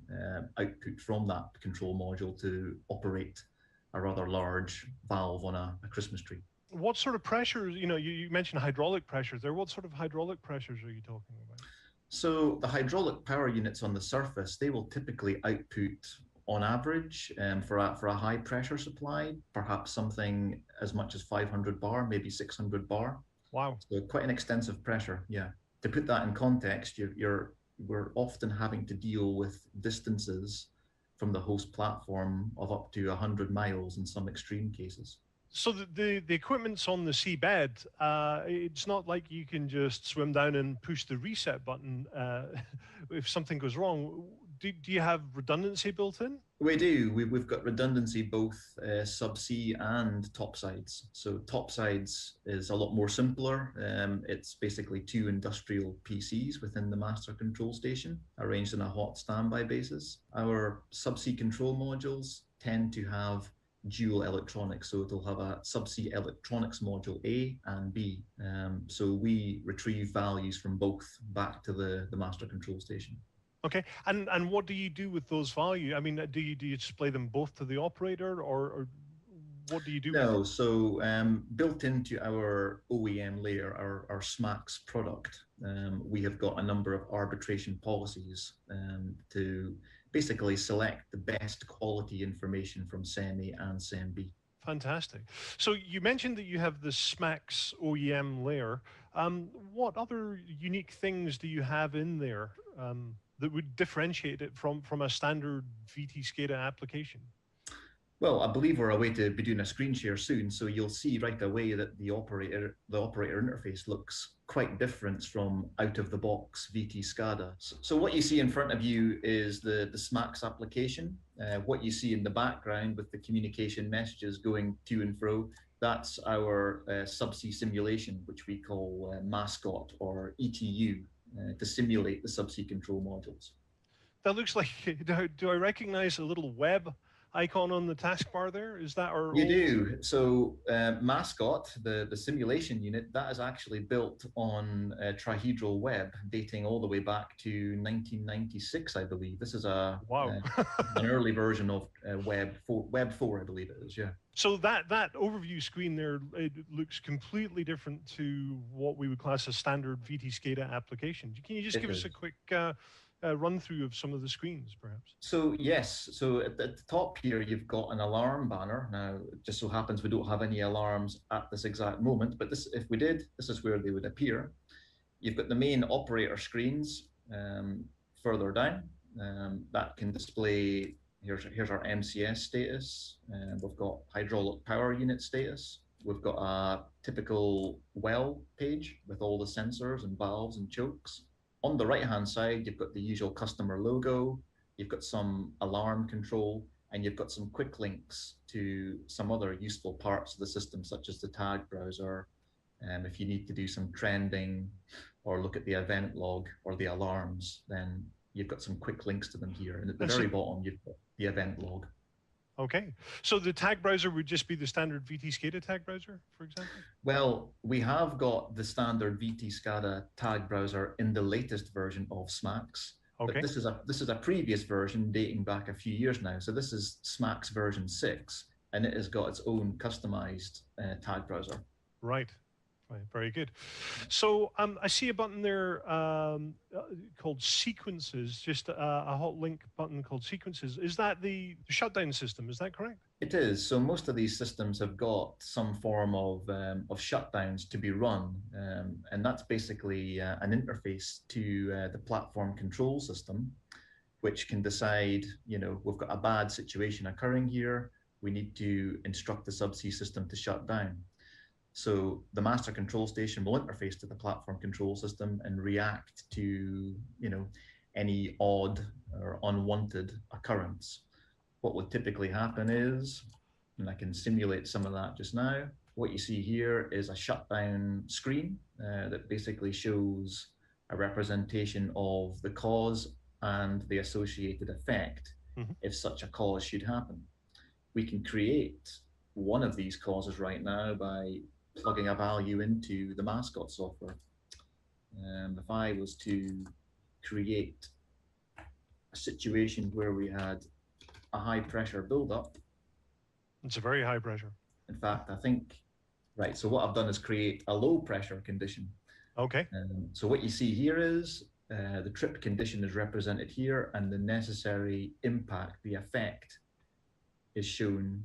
output from that control module to operate a rather large valve on a Christmas tree. What sort of pressures, you mentioned hydraulic pressures there. What sort of hydraulic pressures are you talking about? So the hydraulic power units on the surface, they will typically output on average for a high pressure supply, perhaps something as much as 500 bar, maybe 600 bar. Wow. So quite an extensive pressure, yeah. To put that in context, we're often having to deal with distances from the host platform of up to 100 miles in some extreme cases. So the equipment's on the seabed. It's not like you can just swim down and push the reset button if something goes wrong. Do you have redundancy built in? We do. We've got redundancy both subsea and topsides. So topsides is a lot more simpler. It's basically two industrial PCs within the master control station arranged on a hot standby basis. Our subsea control modules tend to have dual electronics, so it'll have a subsea electronics module A and B. So we retrieve values from both back to the master control station. Okay, and what do you do with those values? I mean, do you display them both to the operator, or what do you do? No, so built into our OEM layer, our SMACS product, we have got a number of arbitration policies to basically select the best quality information from SEMI and SEMB. Fantastic. So you mentioned that you have the SMACS OEM layer. What other unique things do you have in there that would differentiate it from a standard VTScada application? Well, I believe we're away to be doing a screen share soon, so you'll see right away that the operator interface looks quite different from out-of-the-box VTScada. So what you see in front of you is the SMACS application. What you see in the background with the communication messages going to and fro, that's our subsea simulation, which we call Mascot or ETU, to simulate the subsea control modules. That looks like, do I recognize a little web icon on the taskbar there? Is that our You old... do. So Mascot, the simulation unit, that is actually built on Trihedral web, dating all the way back to 1996, I believe. This is a wow. an early version of Web 4, I believe it is. Yeah. So that overview screen there, it looks completely different to what we would class as standard VTScada application. Can you just give us a quick run through of some of the screens, perhaps? So yes, so at the top here, you've got an alarm banner. Now, it just so happens we don't have any alarms at this exact moment, but this, if we did, this is where they would appear. You've got the main operator screens further down. That can display, here's our MCS status. We've got hydraulic power unit status. We've got a typical well page with all the sensors and valves and chokes. On the right-hand side, you've got the usual customer logo, you've got some alarm control, and you've got some quick links to some other useful parts of the system, such as the tag browser. If you need to do some trending or look at the event log or the alarms, then you've got some quick links to them here. And at the very bottom, you've got the event log. Okay, so the tag browser would just be the standard VTScada tag browser, for example? Well, we have got the standard VTScada tag browser in the latest version of SMAX. Okay. But this is a previous version dating back a few years now. So this is SMAX version 6, and it has got its own customized tag browser. Right. Right, very good. So I see a button there called Sequences, just a hot link button called Sequences. Is that the shutdown system? Is that correct? It is. So most of these systems have got some form of shutdowns to be run, and that's basically an interface to the platform control system, which can decide, you know, we've got a bad situation occurring here. We need to instruct the subsea system to shut down. So the master control station will interface to the platform control system and react to, you know, any odd or unwanted occurrence. What would typically happen is, and I can simulate some of that just now, what you see here is a shutdown screen that basically shows a representation of the cause and the associated effect if such a cause should happen. We can create one of these causes right now by plugging a value into the Mascot software. If I was to create a situation where we had a high pressure buildup. It's a very high pressure. In fact, I think, right, so what I've done is create a low pressure condition. Okay. So what you see here is the trip condition is represented here, and the necessary impact, the effect, is shown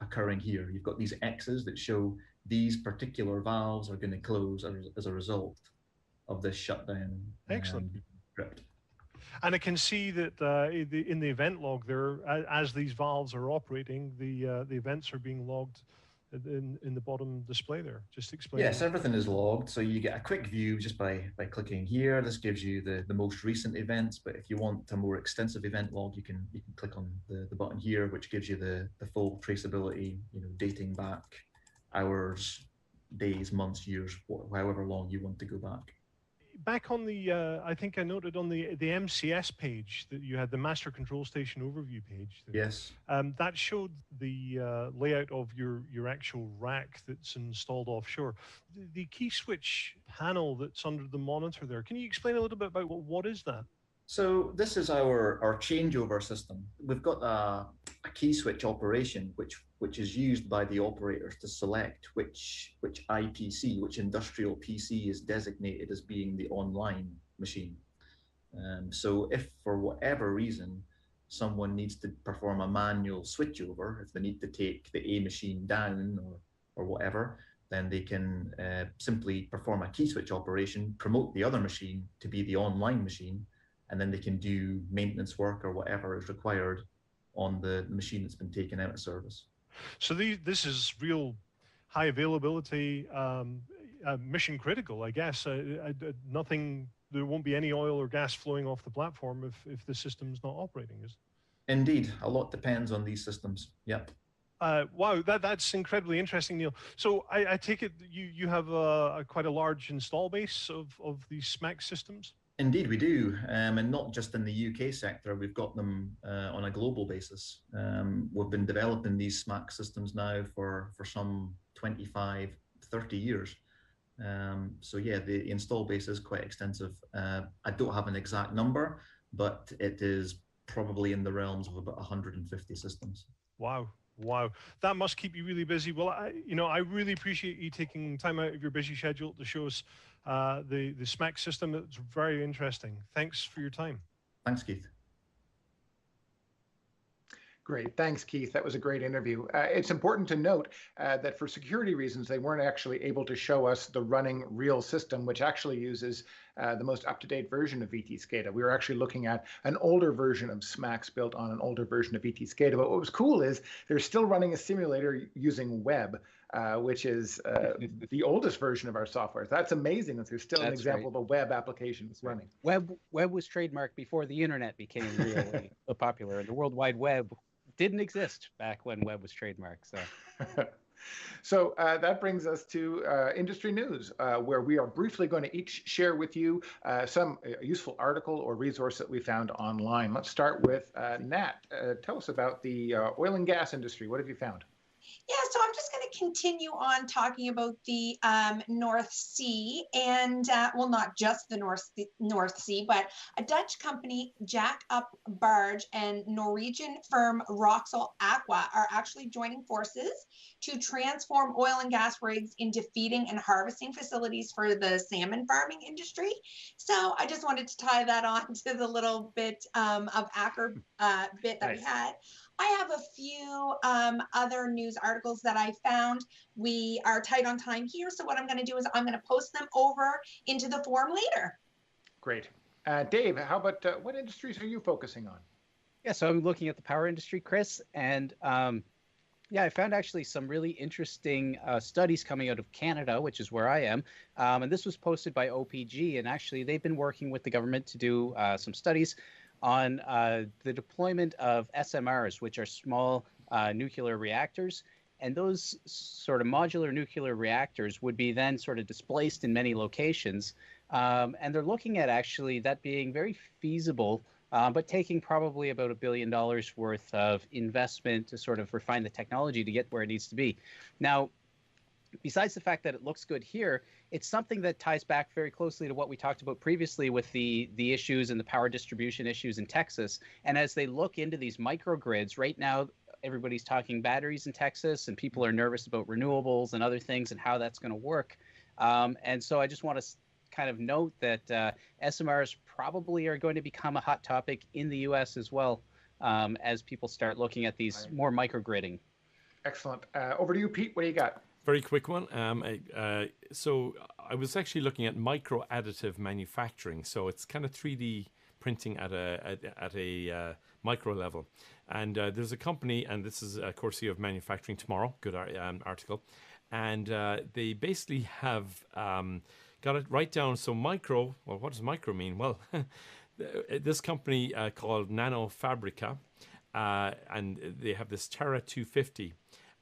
occurring here. You've got these X's that show these particular valves are going to close as a result of this shutdown. Excellent. Script. And I can see that in the event log there, as these valves are operating, the events are being logged in the bottom display there. Just explain. Yes, everything is logged. So you get a quick view just by clicking here. This gives you the most recent events, but if you want a more extensive event log, you can click on the button here, which gives you the full traceability, you know, dating back hours, days, months, years, however long you want to go back. Back on the, I think I noted on the MCS page that you had the Master Control Station overview page. There. Yes. That showed the layout of your actual rack that's installed offshore. The key switch panel that's under the monitor there, can you explain a little bit about what is that? So this is our changeover system. We've got a key switch operation, which is used by the operators to select which IPC, which industrial PC is designated as being the online machine. So if for whatever reason, someone needs to perform a manual switchover, if they need to take the A machine down or whatever, then they can simply perform a key switch operation, promote the other machine to be the online machine, and then they can do maintenance work or whatever is required on the machine that's been taken out of service. So this is real high availability, mission critical, I guess. Nothing, there won't be any oil or gas flowing off the platform if the system's not operating, is it? Indeed, a lot depends on these systems. Yep. Wow, that's incredibly interesting, Neil. So I take it you have quite a large install base of these SMAX systems? Indeed, we do, and not just in the UK sector. We've got them on a global basis. We've been developing these SMAC systems now for some 25, 30 years. So yeah, the install base is quite extensive. I don't have an exact number, but it is probably in the realms of about 150 systems. Wow. Wow, that must keep you really busy. Well, I really appreciate you taking time out of your busy schedule to show us the SMAC system. It's very interesting. Thanks for your time. Thanks, Keith. Great. Thanks, Keith. That was a great interview. It's important to note that for security reasons, they weren't actually able to show us the running real system, which actually uses the most up-to-date version of VTScada. We were actually looking at an older version of SMACs built on an older version of VTScada. But what was cool is they're still running a simulator using Web, which is the oldest version of our software. That's amazing that there's still an example of a web application that's running. Web was trademarked before the internet became really popular, and the World Wide Web didn't exist back when web was trademarked. So that brings us to industry news, where we are briefly going to each share with you some useful article or resource that we found online. Let's start with Nat. Tell us about the oil and gas industry. What have you found? Yeah, so I'm just going to continue on talking about the North Sea and, well, not just the North Sea, but a Dutch company, Jack Up Barge, and Norwegian firm Roxol Aqua are actually joining forces to transform oil and gas rigs into feeding and harvesting facilities for the salmon farming industry. So I just wanted to tie that on to the little bit of Acker bit that we had. I have a few other news articles that I found. We are tight on time here, so what I'm going to do is I'm going to post them over into the forum later. Great. Dave, how about what industries are you focusing on? Yeah, so I'm looking at the power industry, Chris, and yeah, I found actually some really interesting studies coming out of Canada, which is where I am, and this was posted by OPG, and actually they've been working with the government to do some studies on the deployment of SMRs, which are small nuclear reactors. And those sort of modular nuclear reactors would be then sort of displaced in many locations. And they're looking at actually that being very feasible, but taking probably about $1 billion worth of investment to sort of refine the technology to get where it needs to be. Now, besides the fact that it looks good here, it's something that ties back very closely to what we talked about previously with the issues and the power distribution issues in Texas. And as they look into these microgrids, right now, everybody's talking batteries in Texas, and people are nervous about renewables and other things and how that's going to work. And so I just want to kind of note that SMRs probably are going to become a hot topic in the U.S. as well, as people start looking at these more microgridding. Excellent. Over to you, Pete. What do you got? Very quick one. So I was actually looking at micro additive manufacturing. So it's kind of 3D printing at a micro level. And there's a company, and this is courtesy of Manufacturing Tomorrow, good article. And they basically have got it right down. So micro, well, what does micro mean? Well, this company called Nano Fabrica, and they have this Terra 250.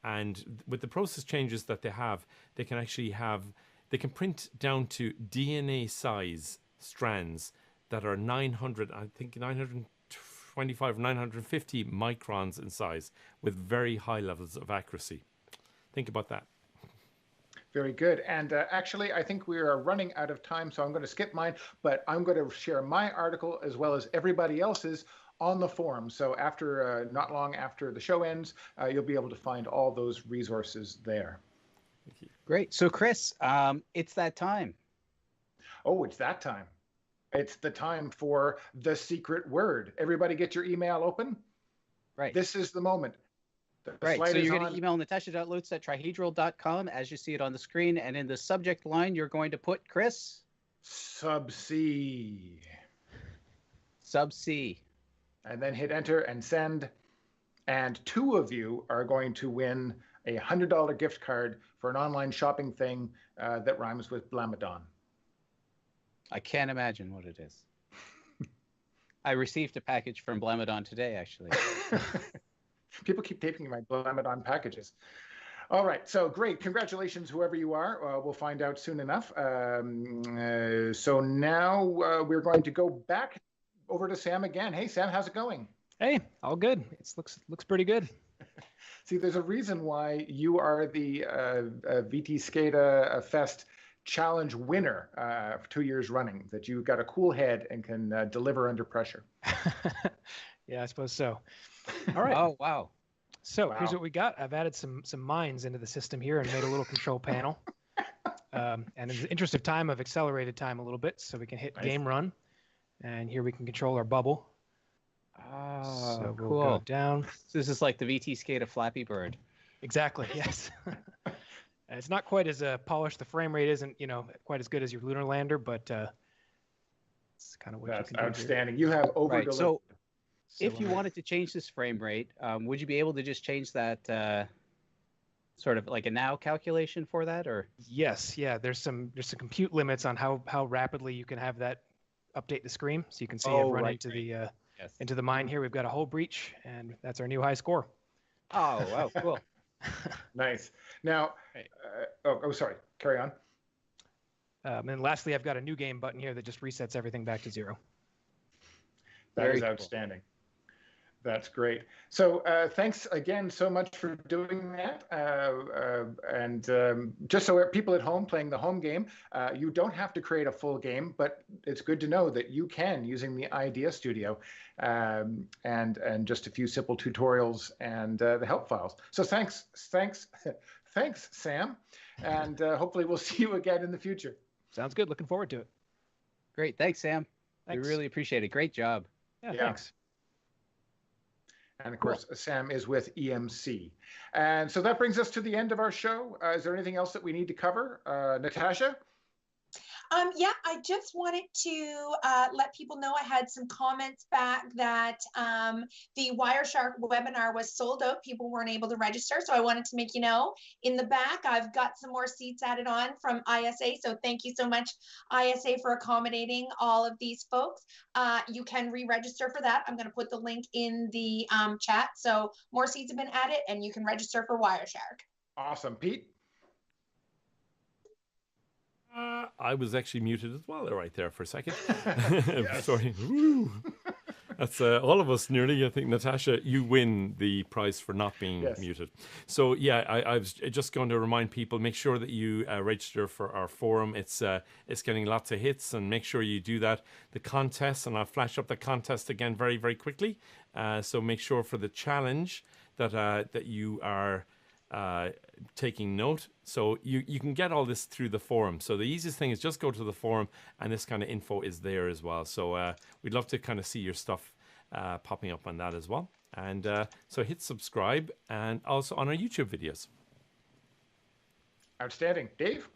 And with the process changes that they can actually they can print down to DNA size strands that are 925, 950 microns in size with very high levels of accuracy. Think about that. Very good. And actually, I think we are running out of time, so I'm going to skip mine, but I'm going to share my article as well as everybody else's on the forum. So after, not long after the show ends, you'll be able to find all those resources there. Great. So Chris, it's that time. Oh, it's that time. It's the time for the secret word. Everybody get your email open. Right. This is the moment. Right. So you're going to email natasha.lutz@trihedral.com as you see it on the screen. And in the subject line, you're going to put, Chris? Subsea. Subsea. And then hit enter and send. And 2 of you are going to win a $100 gift card for an online shopping thing that rhymes with Blamadon. I can't imagine what it is. I received a package from Blamadon today, actually. People keep taping my Blamadon packages. All right, so great. Congratulations, whoever you are. We'll find out soon enough. So now we're going to go back over to Sam again. Hey, Sam, how's it going? Hey, all good. It looks pretty good. See, there's a reason why you are the VTScada Fest Challenge winner 2 years running, that you've got a cool head and can deliver under pressure. Yeah, I suppose so. All right. Oh, wow. So here's what we got. I've added some mines into the system here and made a little control panel. And in the interest of time, I've accelerated time a little bit so we can hit game run. And here we can control our bubble. Oh, so we'll cool. go down. So this is like the VTScada Flappy Bird. Exactly, yes. It's not quite as polished. The frame rate isn't, quite as good as your lunar lander, but it's kind of what That's you can do outstanding. here. You have over Right. So if you wanted to change this frame rate, would you be able to just change that sort of like a now calculation for that, or? Yes, yeah. There's some compute limits on how rapidly you can have that update the screen. So you can see I've run into the into the mine here. We've got a whole breach, and that's our new high score. Oh, wow, cool. Nice. Now, sorry. Carry on. And lastly, I've got a new game button here that just resets everything back to 0. That is outstanding. That's great. So thanks again so much for doing that. And just so people at home playing the home game, you don't have to create a full game, but it's good to know that you can using the Idea Studio and just a few simple tutorials and the help files. So thanks, Sam. And hopefully we'll see you again in the future. Sounds good. Looking forward to it. Great. Thanks, Sam. Thanks. We really appreciate it. Great job. Yeah, thanks. And of course, Sam is with EMC. And so that brings us to the end of our show. Is there anything else that we need to cover? Natasha? Yeah, I just wanted to let people know I had some comments back that the Wireshark webinar was sold out. People weren't able to register. So I wanted to make you know. In the back, I've got some more seats added on from ISA. So thank you so much, ISA, for accommodating all of these folks. You can re-register for that. I'm going to put the link in the chat. So more seats have been added and you can register for Wireshark. Awesome. Pete? I was actually muted as well right there for a second. Sorry. Woo. That's all of us nearly. I think, Natasha, you win the prize for not being muted. So, yeah, I was just going to remind people, make sure that you register for our forum. It's getting lots of hits, and make sure you do that. The contest, and I'll flash up the contest again very, very quickly. So make sure for the challenge that you are taking note. So you can get all this through the forum. So the easiest thing is just go to the forum, and this kind of info is there as well. So we'd love to kind of see your stuff popping up on that as well. And so hit subscribe, and also on our YouTube videos. Outstanding. Dave?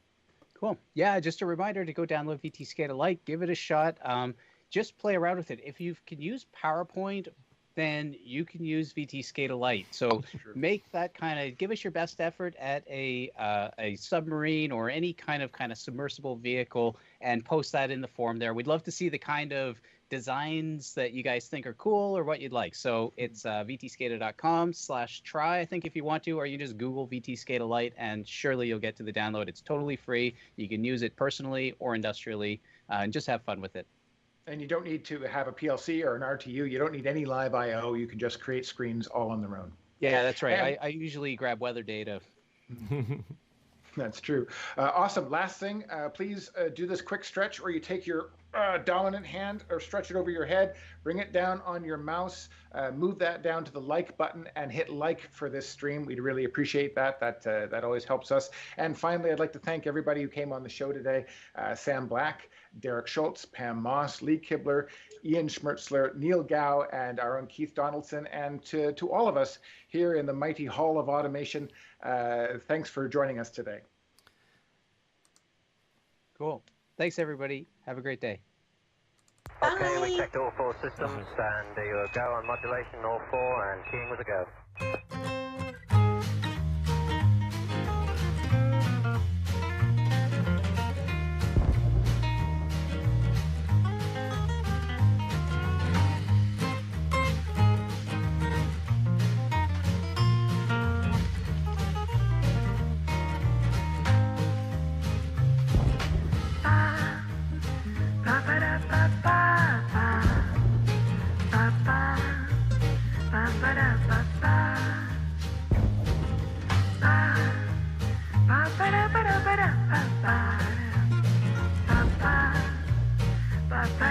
Cool. Yeah, just a reminder to go download VTScada Lite, give it a shot. Just play around with it. If you can use PowerPoint, then you can use VTScada Lite. So make that give us your best effort at a submarine or any kind of submersible vehicle, and post that in the forum there. We'd love to see the kind of designs that you guys think are cool or what you'd like. So it's vtscada.com/try, I think, if you want to, or you just Google VTScada Lite and surely you'll get to the download. It's totally free. You can use it personally or industrially, and just have fun with it. And you don't need to have a PLC or an RTU. You don't need any live I/O. You can just create screens all on their own. Yeah, that's right. I usually grab weather data. That's true. Awesome. Last thing, please do this quick stretch where you take your dominant hand or stretch it over your head, bring it down on your mouse, move that down to the like button and hit like for this stream. We'd really appreciate that. That always helps us. And finally, I'd like to thank everybody who came on the show today. Sam Black, Derek Schultz, Pam Moss, Lee Kibler, Ian Schmertzler, Neil Gow, and our own Keith Donaldson, and to all of us here in the mighty Hall of Automation, thanks for joining us today. Cool. Thanks, everybody. Have a great day. Okay, we checked all 4 systems, and you go on modulation, all 4, and keying was a go. ba ba ba ba ba ba ba ba ba